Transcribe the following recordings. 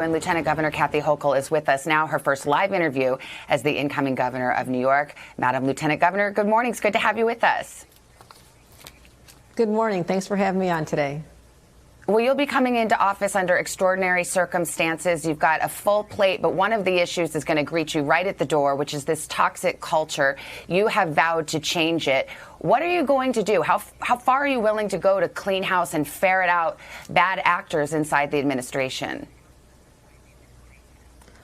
And Lieutenant Governor Kathy Hochul is with us now, her first live interview as the incoming governor of New York. Madam Lieutenant Governor, good morning. It's good to have you with us. Good morning. Thanks for having me on today. Well, you'll be coming into office under extraordinary circumstances. You've got a full plate, but one of the issues is going to greet you right at the door, which is this toxic culture. You have vowed to change it. What are you going to do? How far are you willing to go to clean house and ferret out bad actors inside the administration?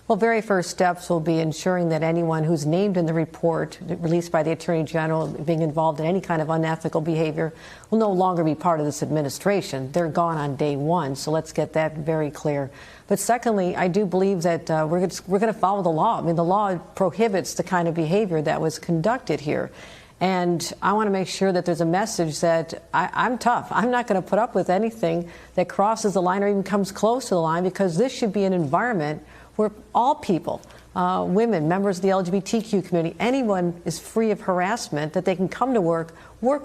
Well, very first steps will be ensuring that anyone who's named in the report released by the Attorney General being involved in any kind of unethical behavior will no longer be part of this administration. They're gone on day one, so let's get that very clear. But secondly, I do believe that we're going to follow the law. I mean, the law prohibits the kind of behavior that was conducted here. And I want to make sure that there's a message that I'm tough. I'm not going to put up with anything that crosses the line or even comes close to the line, because this should be an environment where all people, women, members of the LGBTQ community, anyone is free of harassment, that they can come to work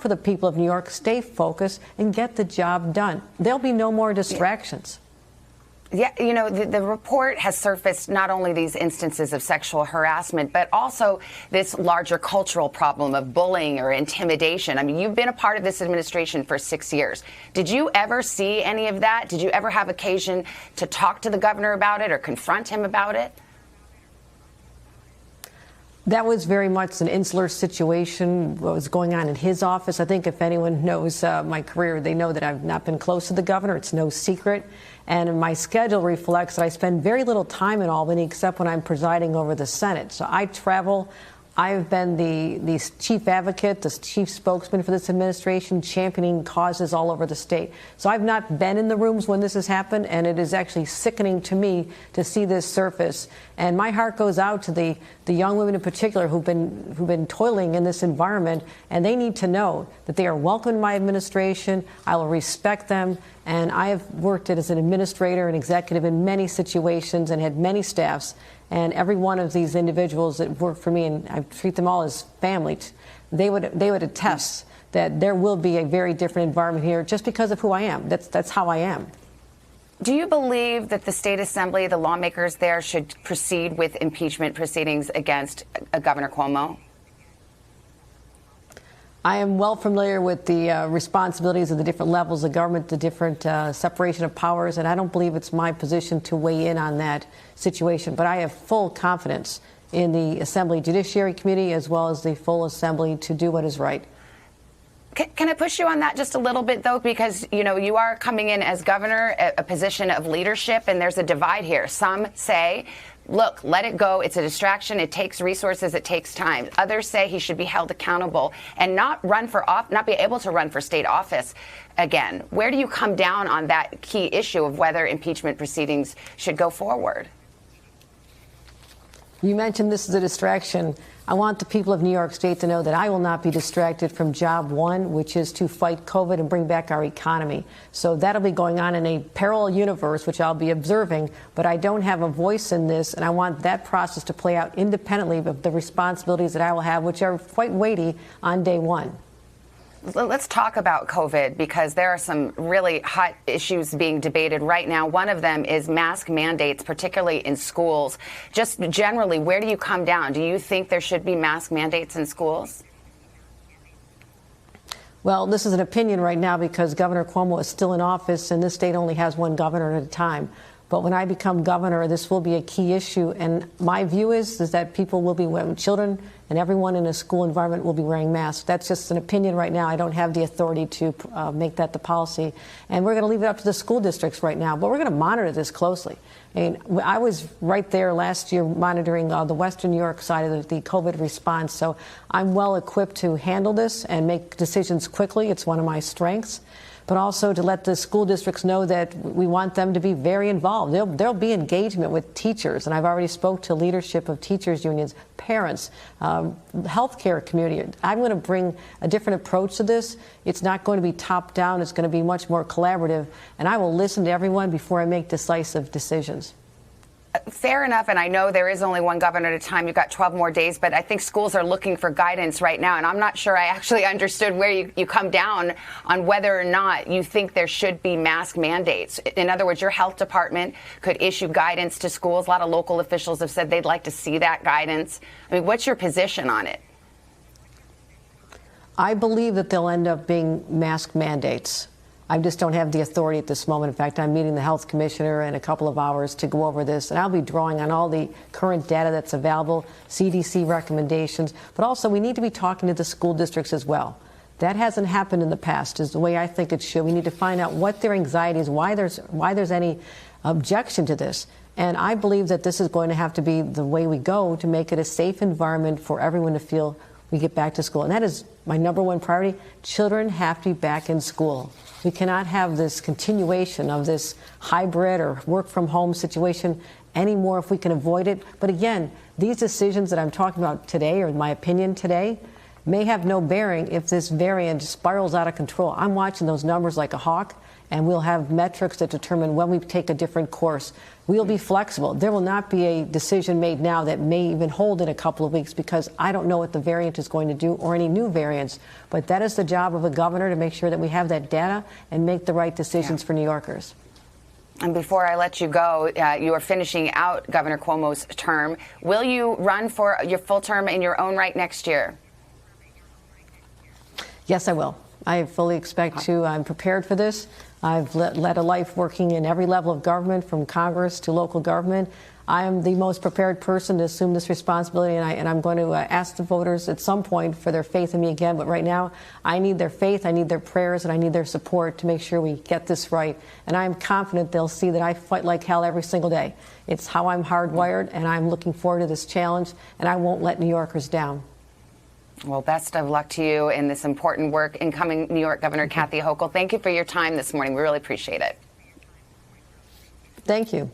for the people of New York, stay focused, and get the job done. There'll be no more distractions. Yeah, you know, the report has surfaced not only these instances of sexual harassment, but also this larger cultural problem of bullying or intimidation. I mean, you've been a part of this administration for 6 years. Did you ever see any of that? Did you ever have occasion to talk to the governor about it or confront him about it? That was very much an insular situation, what was going on in his office. I think if anyone knows my career, they know that I've not been close to the governor. It's no secret. And my schedule reflects that I spend very little time in Albany except when I'm presiding over the Senate. So I travel. I've been the chief advocate, the chief spokesman for this administration, championing causes all over the state. So I've not been in the rooms when this has happened, and it is actually sickening to me to see this surface. And my heart goes out to the young women in particular who've been toiling in this environment, and they need to know that they are welcome in my administration. I will respect them. And I have worked as an administrator and executive in many situations and had many staffs. And every one of these individuals that work for me, and I treat them all as family, they would attest that there will be a very different environment here just because of who I am. That's how I am. Do you believe that the state assembly, the lawmakers there, should proceed with impeachment proceedings against Governor Cuomo? I am well familiar with the responsibilities of the different levels of government, the different separation of powers, and I don't believe it's my position to weigh in on that situation. But I have full confidence in the Assembly Judiciary Committee as well as the full Assembly to do what is right. Can I push you on that just a little bit, though? Because, you know, you are coming in as governor, a position of leadership, and there's a divide here. Some say, look, let it go. It's a distraction. It takes resources. It takes time. Others say he should be held accountable and not be able to run for state office again. Where do you come down on that key issue of whether impeachment proceedings should go forward? You mentioned this is a distraction. I want the people of New York State to know that I will not be distracted from job one, which is to fight COVID and bring back our economy. So that'll be going on in a parallel universe, which I'll be observing, but I don't have a voice in this, and I want that process to play out independently of the responsibilities that I will have, which are quite weighty on day one. Let's talk about COVID, because there are some really hot issues being debated right now. One of them is mask mandates, particularly in schools. Just generally, where do you come down? Do you think there should be mask mandates in schools? Well, this is an opinion right now because Governor Cuomo is still in office, and this state only has one governor at a time. But when I become governor, this will be a key issue. And my view is that people will be wearing, children and everyone in a school environment will be wearing masks. That's just an opinion right now. I don't have the authority to make that the policy. And we're going to leave it up to the school districts right now. But we're going to monitor this closely. I mean, I was right there last year monitoring the Western New York side of the COVID response. So I'm well equipped to handle this and make decisions quickly. It's one of my strengths. But also to let the school districts know that we want them to be very involved. There'll be engagement with teachers, and I've already spoke to leadership of teachers unions, parents, healthcare community. I'm going to bring a different approach to this. It's not going to be top down. It's going to be much more collaborative, and I will listen to everyone before I make decisive decisions. Fair enough, and I know there is only one governor at a time. You've got 12 more days, but I think schools are looking for guidance right now, and I'm not sure I actually understood where you come down on whether or not you think there should be mask mandates. In other words, your health department could issue guidance to schools. A lot of local officials have said they'd like to see that guidance. I mean, what's your position on it? I believe that they'll end up being mask mandates. I just don't have the authority at this moment. In fact, I'm meeting the health commissioner in a couple of hours to go over this, and I'll be drawing on all the current data that's available, CDC recommendations, but also we need to be talking to the school districts as well. That hasn't happened in the past, is the way I think it should. We need to find out what their anxiety is, why there's any objection to this. And I believe that this is going to have to be the way we go to make it a safe environment for everyone to feel we get back to school. And that is my number one priority. Children have to be back in school. We cannot have this continuation of this hybrid or work from home situation anymore if we can avoid it. But again, these decisions that I'm talking about today, or in my opinion today, may have no bearing if this variant spirals out of control. I'm watching those numbers like a hawk, and we'll have metrics that determine when we take a different course. We'll be flexible. There will not be a decision made now that may even hold in a couple of weeks, because I don't know what the variant is going to do or any new variants. But that is the job of a governor, to make sure that we have that data and make the right decisions for New Yorkers. And before I let you go, you are finishing out Governor Cuomo's term. Will you run for your full term in your own right next year? Yes, I will. I fully expect to. I'm prepared for this. I've led a life working in every level of government, from Congress to local government. I am the most prepared person to assume this responsibility, and I'm going to ask the voters at some point for their faith in me again. But right now, I need their faith, I need their prayers, and I need their support to make sure we get this right. And I'm confident they'll see that I fight like hell every single day. It's how I'm hardwired, and I'm looking forward to this challenge, and I won't let New Yorkers down. Well, best of luck to you in this important work. Incoming New York Governor Kathy Hochul, thank you for your time this morning. We really appreciate it. Thank you.